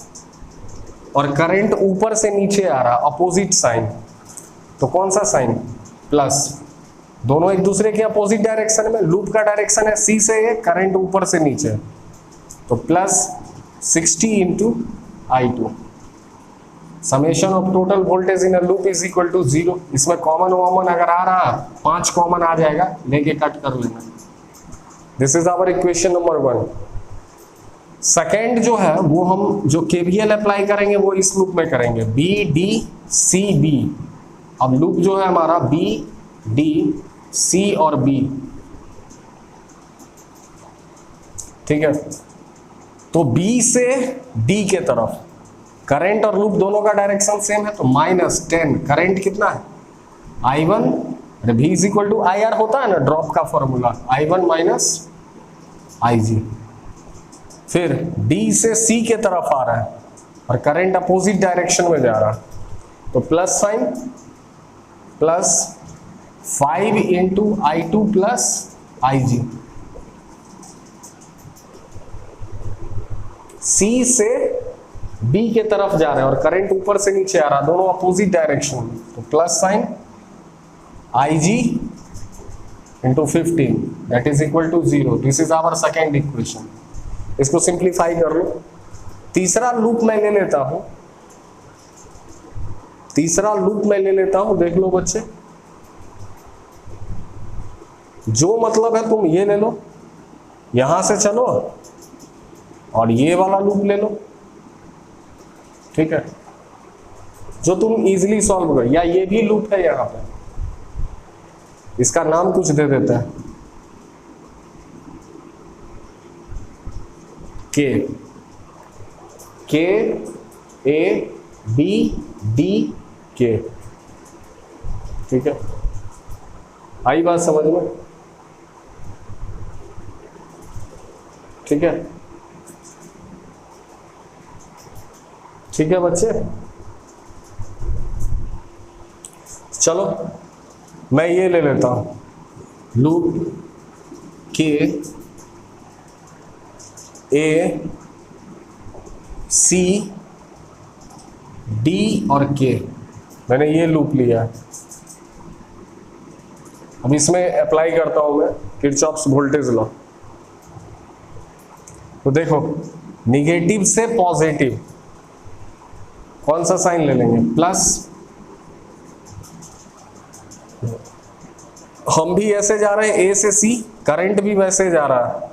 और करंट ऊपर से नीचे आ रहा, अपोजिट साइन, तो कौन सा साइन, प्लस। दोनों एक दूसरे के अपोजिट डायरेक्शन में, लूप का डायरेक्शन है सी से ए, करंट ऊपर से नीचे, तो plus 60 into I2। Summation of total voltage in a loop is equal to 0। इसमें कॉमन वॉमन अगर आ रहा 5 कॉमन आ जाएगा, लेके कट कर लेना। This is our equation number 1। Second जो है वो हम जो केवीएल अप्लाई करेंगे वो इस लूप में करेंगे, बी डी सी बी। अब लूप जो है हमारा बी डी सी और बी, ठीक है, तो बी से डी के तरफ करंट और लूप दोनों का डायरेक्शन सेम है, तो -10। करंट कितना है I1, अरे V is equal to IR होता है ना ड्रॉप का फॉर्मूला, I1 माइनस IG। फिर D से C के तरफ आ रहा है और करंट अपोजिट डायरेक्शन में जा रहा है, तो plus sign, plus 5 into I2 plus IG। C से B के तरफ जा रहे हैं और करंट ऊपर से नीचे आ रहा, दोनों अपोजिट डायरेक्शन में, तो plus sign IG into 15 that is equal to 0। This is our second equation. इसको सिंप्लीफाई कर लो। तीसरा लूप मैं ले लेता हूं, देख लो बच्चे, जो मतलब है तुम ये ले लो, यहां से चलो और ये वाला लूप ले लो, ठीक है, जो तुम इजीली सॉल्व करो। या ये भी लूप है यहां पे, इसका नाम कुछ दे देता है, के ए बी डी के, ठीक है। आई बात समझ में? ठीक है, ठीक है बच्चे। चलो मैं ये ले लेता हूं, लूप के ए सी डी और के, मैंने ये लूप लिया है। अब इसमें अप्लाई करता हूं मैं किरचॉफ्स वोल्टेज लॉ। तो देखो, निगेटिव से पॉजिटिव कौन सा साइन ले लेंगे? प्लस। हम भी ऐसे जा रहे हैं ए से सी, करंट भी वैसे जा रहा है,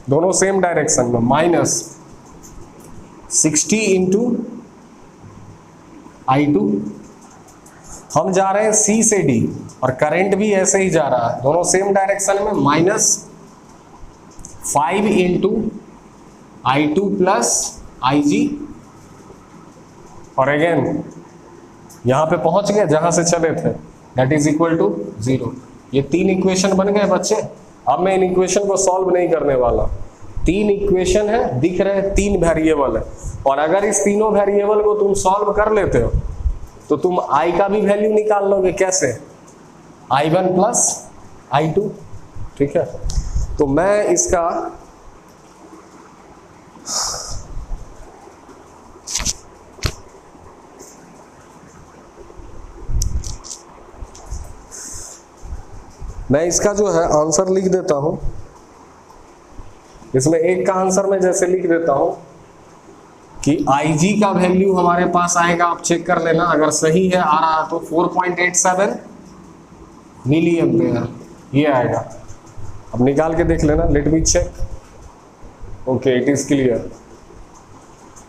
दोनों सेम डायरेक्शन में। Minus 60 into I2। हम जा रहे हैं सी से डी और करंट भी ऐसे ही जा रहा है, दोनों सेम डायरेक्शन में। Minus 5 into I2 plus IG, और अगेन यहां पे पहुंच गए जहां से चले थे, दैट इज इक्वल टू 0। ये 3 इक्वेशन बन गए बच्चे। अब मैं इन इक्वेशन को सॉल्व नहीं करने वाला। 3 इक्वेशन है, दिख रहे हैं 3 वेरिएबल है, और अगर इस तीनों वेरिएबल को तुम सॉल्व कर लेते हो तो तुम I का भी वैल्यू निकाल लोगे। कैसे? I1 plus I2। ठीक है, तो मैं इसका जो है आंसर लिख देता हूं। इसमें एक का आंसर मैं जैसे लिख देता हूं कि IG का वैल्यू हमारे पास आएगा, आप चेक कर लेना, अगर सही है आ रहा तो 4.87 मिली एम्पेयर ये आएगा। अब निकाल के देख लेना, let me check. Okay, it is clear.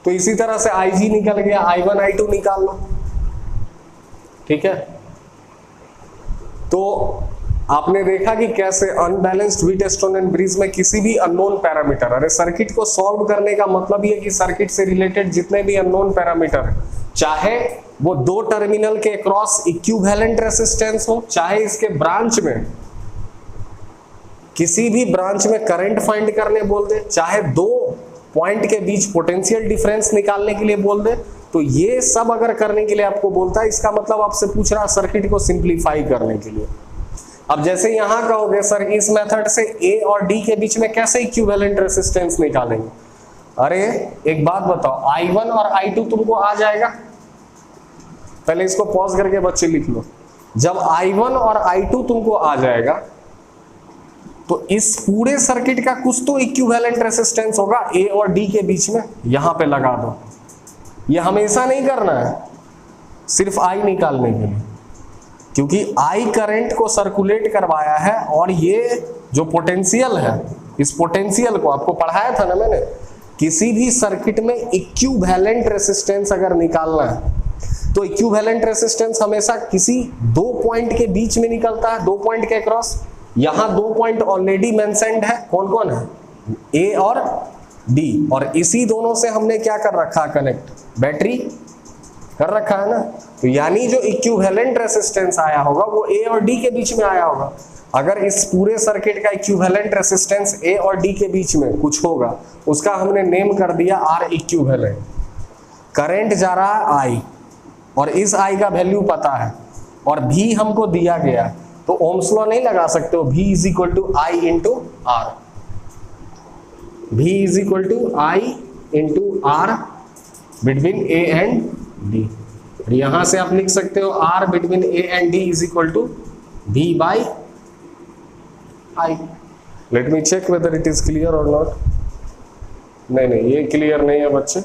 तो इसी तरह से IG निकल गया, I1 I2 निकाल लो। ठीक है, तो आपने देखा कि कैसे अनबैलेंस्ड व्हीटस्टोन एंड ब्रिज में किसी भी अननोन पैरामीटर, अरे सर्किट को सॉल्व करने का मतलब ये कि सर्किट से रिलेटेड जितने भी अननोन पैरामीटर है, चाहे वो 2 टर्मिनल के अक्रॉस इक्विवेलेंट रेजिस्टेंस हो, चाहे इसके ब्रांच में किसी भी ब्रांच में करंट फाइंड करने बोल दे, चाहे 2 पॉइंट के बीच पोटेंशियल डिफरेंस निकालने के लिए बोल दे, तो ये सब अगर करने के लिए आपको बोलता है, इसका मतलब आपसे पूछ रहा है सर्किट को सिंप्लीफाई करने के लिए। अब जैसे यहां कहोगे सर इस मेथड से A और D के बीच में कैसे इक्विवेलेंट रेजिस्टेंस निकालेंगे? अरे एक बात बताओ, I1 और I2 तुमको आ जाएगा? पहले इसको पॉज करके बच्चे लिख लो। जब I1 और I2 तुमको आ जाएगा तो इस पूरे सर्किट का कुछ तो इक्विवेलेंट रेजिस्टेंस होगा A और D के बीच में, यहां पे लगा दो। ये हमेशा नहीं करना है, सिर्फ I निकालने के लिए, क्योंकि I करंट को सर्कुलेट करवाया है, और ये जो पोटेंशियल है, इस पोटेंशियल को आपको पढ़ाया था ना मैंने, किसी भी सर्किट में इक्विवेलेंट रेजिस्टेंस अगर निकालना है तो इक्विवेलेंट रेजिस्टेंस हमेशा किसी 2 पॉइंट के बीच में निकलता है, 2 पॉइंट के अक्रॉस। यहां 2 पॉइंट ऑलरेडी मेंशन्ड है, कौन कौन है? A और D, और इसी दोनों से हमने क्या कर रखा? कनेक्ट, बैटरी कर रखा है ना। तो यानी जो इक्विवेलेंट रेजिस्टेंस आया होगा वो A और D के बीच में आया होगा। अगर इस पूरे सर्किट का इक्विवेलेंट रेजिस्टेंस A और D के बीच में कुछ होगा, उसका हमने नेम कर दिया R इक्विवेलेंट। करंट जा रहा है I, और इस I का वैल्यू पता है, और V हमको दिया गया, तो ओम्स लॉ नहीं लगा सकते हो। V is equal to I into R, V is equal to I into R between A and D। यहां से आप लिख सकते हो R between A and D is equal to V by I। Let me check whether it is clear और नॉट। नहीं, ये क्लियर नहीं है बच्चे,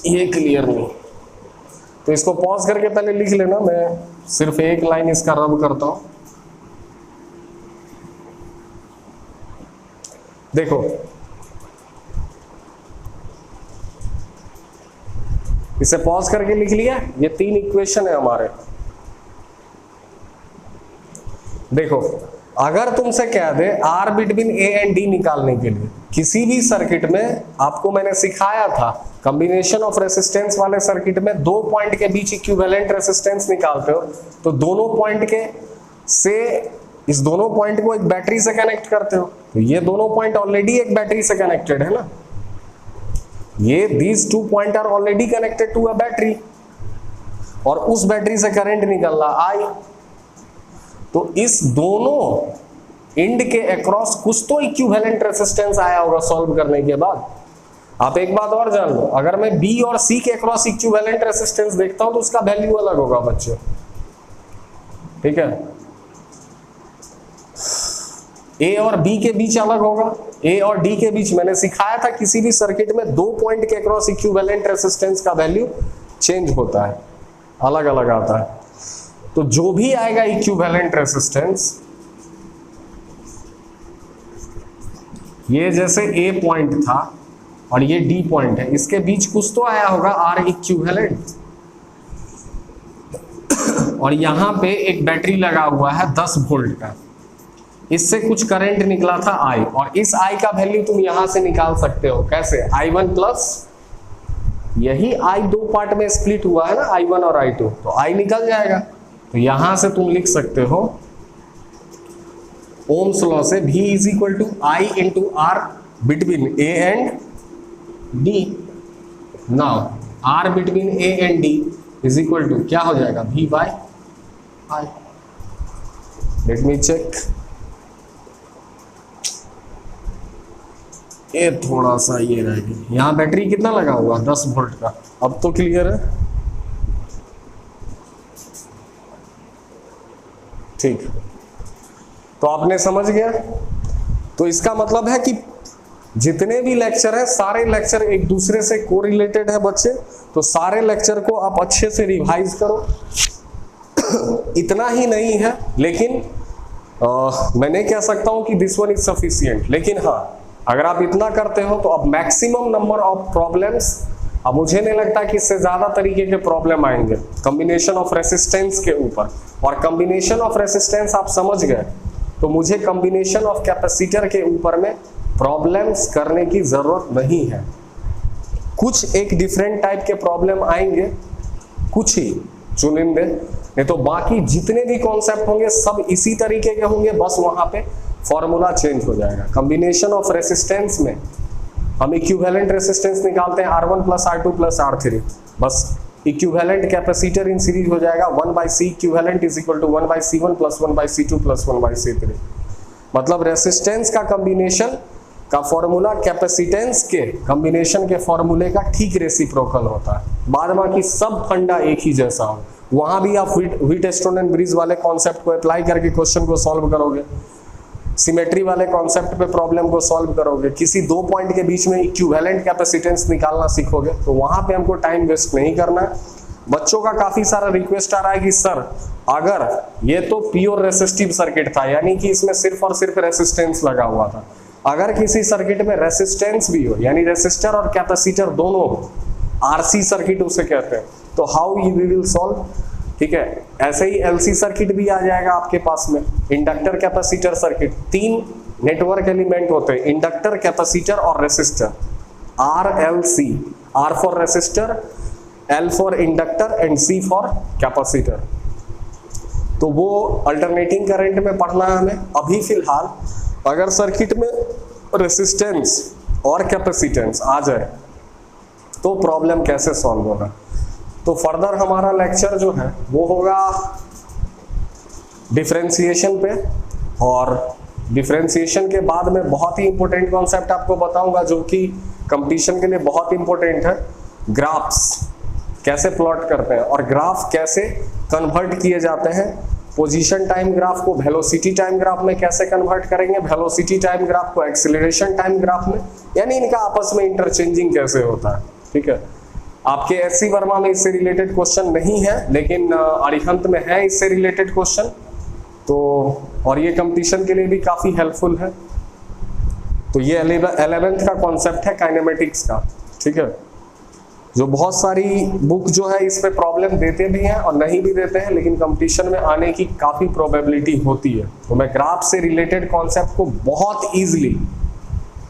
ये क्लियर नहीं। तो इसको पॉज करके पहले लिख लेना, मैं सिर्फ एक लाइन इसका रब करता हूं। देखो, इसे पॉज करके लिख लिया। ये 3 इक्वेशन है हमारे। देखो, अगर तुमसे कह दे R between A and D निकालने के लिए, किसी भी सर्किट में आपको मैंने सिखाया था, कॉम्बिनेशन ऑफ रेजिस्टेंस वाले सर्किट में 2 पॉइंट के बीच इक्विवेलेंट रेजिस्टेंस निकालते हो, तो दोनों पॉइंट के से इस दोनों पॉइंट को एक बैटरी से कनेक्ट करते हो, तो ये दोनों पॉइंट ऑलरेडी एक बैटरी से कनेक्टेड है ना, ये these two point are already connected to a battery, और उस बैटरी से करंट निकल रहा आई। तो इस दोनों एंड के अक्रॉस कुछ तो इक्विवेलेंट रेजिस्टेंस आया होगा सॉल्व करने के बाद। आप एक बात और जान लो, अगर मैं बी और सी के अक्रॉस इक्विवेलेंट रेजिस्टेंस देखता हूं तो उसका वैल्यू अलग होगा बच्चों, ठीक है। ए और बी के बीच अलग होगा, ए और डी के बीच मैंने सिखाया था किसी भी सर्किट में दो पॉइंट के अक्रॉस इक्विवेलेंट रेजिस्टेंस का वैल्यू चेंज होता है, अलग अलग आता है। तो जो भी आएगा इक्विवेलेंट रेजिस्टेंस, ये जैसे ए पॉइंट था और ये डी पॉइंट है, इसके बीच कुछ तो आया होगा आर इक्विवेलेंट, और यहां पे एक बैटरी लगा हुआ है 10 वोल्ट का, इससे कुछ करंट निकला था आई, और इस आई का वैल्यू तुम यहां से निकाल सकते हो कैसे, I1 प्लस, यही आई दो पार्ट में स्प्लिट हुआ है ना, I1 और I2, तो आई निकल जाएगा। तो यहां से तुम लिख सकते हो ओम्स लॉ से V is equal to I into R between A and D। Now R between A and D is equal to क्या हो जाएगा, V by I। Let me check, ये थोड़ा सा ये रह गया, यहाँ बैटरी कितना लगा हुआ 10 वोल्ट का, अब तो क्लियर है, ठीक। तो आपने समझ गया। तो इसका मतलब है कि जितने भी लेक्चर है सारे लेक्चर एक दूसरे से कोरिलेटेड है बच्चे, तो सारे लेक्चर को आप अच्छे से रिवाइज करो। इतना ही नहीं है, लेकिन मैं नहीं कह सकता हूं कि दिस वन इज सफिशिएंट, लेकिन हाँ अगर आप इतना करते हो तो अब मैक्सिमम नंबर ऑफ प्रॉब्लम्स, अब मुझे नहीं लगता कि इससे ज्यादा तरीके के प्रॉब्लम आएंगे कॉम्बिनेशन ऑफ रेसिस्टेंस के ऊपर, और कॉम्बिनेशन ऑफ रेसिस्टेंस आप समझ गए तो मुझे कॉम्बिनेशन ऑफ कैपेसिटर के ऊपर में प्रॉब्लम्स करने की जरूरत नहीं है। कुछ एक डिफरेंट टाइप के प्रॉब्लम आएंगे, कुछ ही चुनिंदे, नहीं तो बाकी जितने भी कॉन्सेप्ट होंगे सब इसी तरीके के होंगे, बस वहां पे फॉर्मूला चेंज हो जाएगा। कॉम्बिनेशन ऑफ रेसिस्टेंस में हम इक्विवेलेंट रेसिस्टेंस निकालते हैं R1 plus R2 plus R3, बस इक्विवेलेंट कैपेसिटर इन सीरीज हो जाएगा 1/C equivalent is equal to 1/C1 plus 1/C2 plus 1/C3। मतलब रेसिस्टेंस का कॉम्बिनेशन का फॉर्मूला कैपेसिटेंस के कॉम्बिनेशन के फॉर्मूले का ठीक रेसिप्रोकल होता है, बाद बाकी सब फंडा एक ही जैसा हो। वहां भी आप व्हीटस्टोन एंड ब्रिज वाले कॉन्सेप्ट को अप्लाई करके क्वेश्चन को सॉल्व करोगे, सिमेट्री वाले कॉन्सेप्ट पे प्रॉब्लम को सॉल्व करोगे, किसी दो पॉइंट के बीच में इक्विवेलेंट कैपेसिटेंस निकालना सीखोगे, तो वहां पे हमको टाइम वेस्ट नहीं करना है। बच्चों का काफी सारा रिक्वेस्ट आ रहा है कि सर अगर ये तो प्योर रेसिस्टिव सर्किट था, यानी कि इसमें सिर्फ और सिर्फ रेसिस्टेंस लगा हुआ था, अगर किसी सर्किट में रेसिस्टेंस भी हो यानी रेसिस्टर और कैपेसिटर दोनों हो, RC सर्किट उसे कहते हैं, तो हाउ यू विल सॉल्व, ठीक है। ऐसे ही LC सर्किट भी आ जाएगा आपके पास में, इंडक्टर कैपेसिटर सर्किट, तीन नेटवर्क एलिमेंट होते हैं, इंडक्टर कैपेसिटर और resistor, RLC, R for resistor, L for inductor and C for capacitor. तो वो अल्टरनेटिंग करंट में पढ़ना है हमें। अभी फिलहाल अगर सर्किट में रेसिस्टेंस और कैपेसिटेंस आ जाए तो प्रॉब्लम कैसे सॉल्व होगा, तो फर्दर हमारा लेक्चर जो है वो होगा डिफरेंशिएशन पे, और डिफरेंशिएशन के बाद में बहुत ही इंपॉर्टेंट कॉन्सेप्ट आपको बताऊंगा जो कि कंपटीशन के लिए बहुत इंपॉर्टेंट है, ग्राफ्स कैसे प्लॉट करते हैं और ग्राफ कैसे कन्वर्ट किए जाते हैं, पोजीशन टाइम ग्राफ को वेलोसिटी टाइम ग्राफ में कैसे कन्वर्ट करेंगे, वेलोसिटी टाइम ग्राफ को एक्सीलरेशन टाइम ग्राफ में, यानी इनका आपस में इंटरचेंजिंग कैसे होता है, ठीक है। आपके SC वर्मा में इससे रिलेटेड क्वेश्चन नहीं है, लेकिन अरिहंत में है इससे रिलेटेड क्वेश्चन, तो और ये कंपटीशन के लिए भी काफी हेल्पफुल है। तो ये 11th का कॉन्सेप्ट है काइनेमेटिक्स का, ठीक है, जो बहुत सारी बुक जो है इस पे प्रॉब्लम देते भी हैं और नहीं भी देते हैं, लेकिन कंपटीशन में आने की काफी प्रोबेबिलिटी होती है। तो मैं ग्राफ से रिलेटेड कॉन्सेप्ट को बहुत इजीली,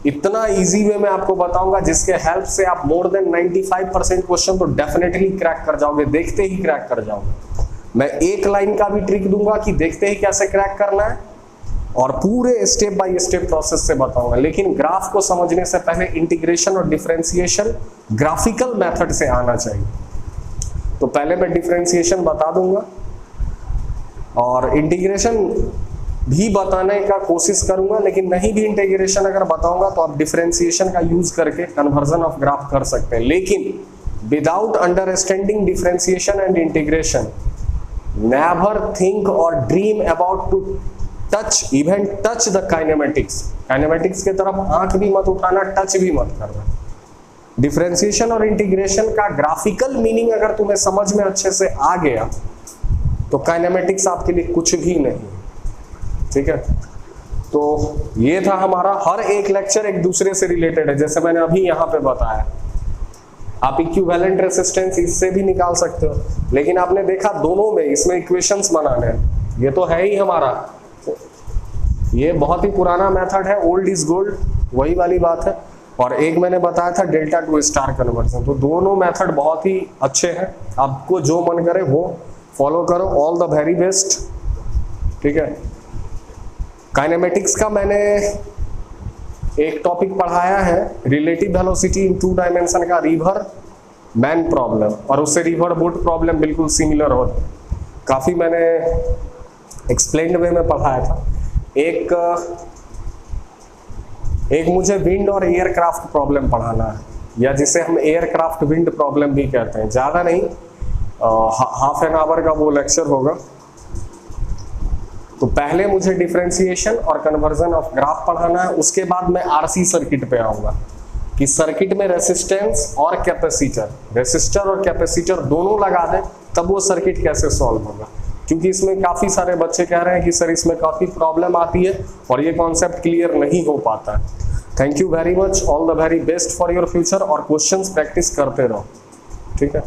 इतना इजी वे में आपको बताऊंगा जिसके हेल्प से आप मोर देन 95% क्वेश्चन तो डेफिनेटली क्रैक कर जाओगे, देखते ही क्रैक कर जाओगे। मैं एक लाइन का भी ट्रिक दूंगा कि देखते ही कैसे क्रैक करना है, और पूरे स्टेप बाय स्टेप प्रोसेस से बताऊंगा। लेकिन ग्राफ को समझने से पहले इंटीग्रेशन और डिफरेंशिएशन ग्राफिकल मेथड से आना चाहिए। तो पहले मैं डिफरेंशिएशन बता दूंगा और इंटीग्रेशन भी बताने का कोशिश करूंगा, लेकिन नहीं भी इंटीग्रेशन अगर बताऊंगा तो आप डिफरेंशिएशन का यूज करके कन्वर्जन ऑफ ग्राफ कर सकते हैं। लेकिन without understanding differentiation and integration, never think और dream about to touch, even touch the kinematics. Kinematics की तरफ आंख भी मत उठाना, टच भी मत करना। डिफरेंशिएशन और इंटीग्रेशन का ग्राफिकल मीनिंग अगर तुम्हें समझ में अच्छे से आ गया तो काइनेमेटिक्स आपके लिए कुछ भी नहीं, ठीक है। तो ये था हमारा, हर एक लेक्चर एक दूसरे से रिलेटेड है। जैसे मैंने अभी यहाँ पे बताया, आप इक्विवेलेंट रेसिस्टेंस इससे भी निकाल सकते हो, लेकिन आपने देखा दोनों में इसमें इक्वेशंस बनाने हैं। ये तो है ही हमारा, ये बहुत ही पुराना मेथड है, ओल्ड इज गोल्ड, वही वाली बात है। और एक मैंने बताया था डेल्टा टू स्टार कन्वर्जन। तो दोनों मेथड बहुत ही अच्छे हैं, आपको जो मन करे वो फॉलो करो। ऑल द वेरी बेस्ट, ठीक है। काइनेमेटिक्स का मैंने एक टॉपिक पढ़ाया है, रिलेटिव वेलोसिटी इन 2 डायमेंशन का रिवर मैन प्रॉब्लम, और उससे रिवर बोट प्रॉब्लम बिल्कुल सिमिलर होता है। काफी मैंने एक्सप्लेन्ड वे में पढ़ाया था। एक मुझे विंड और एयरक्राफ्ट प्रॉब्लम पढ़ाना है, या जिसे हम एयरक्राफ्ट विंड प्रॉब्लम भी कहते हैं। ज़्यादा नहीं, हाफ एन आवर का वो लेक्चर होगा। तो पहले मुझे डिफरेंशिएशन और कन्वर्जन ऑफ ग्राफ पढ़ाना है, उसके बाद मैं आरसी सर्किट पे आऊँगा कि सर्किट में रेसिस्टेंस और कैपेसिटर, रेसिस्टर और कैपेसिटर दोनों लगा दें तब वो सर्किट कैसे सॉल्व होगा। क्योंकि इसमें काफ़ी सारे बच्चे कह रहे हैं कि सर इसमें काफ़ी प्रॉब्लम आती है और ये कॉन्सेप्ट क्लियर नहीं हो पाता है। Thank you very much, all the very best for your future, और क्वेश्चंस प्रैक्टिस करते रहो, ठीक है।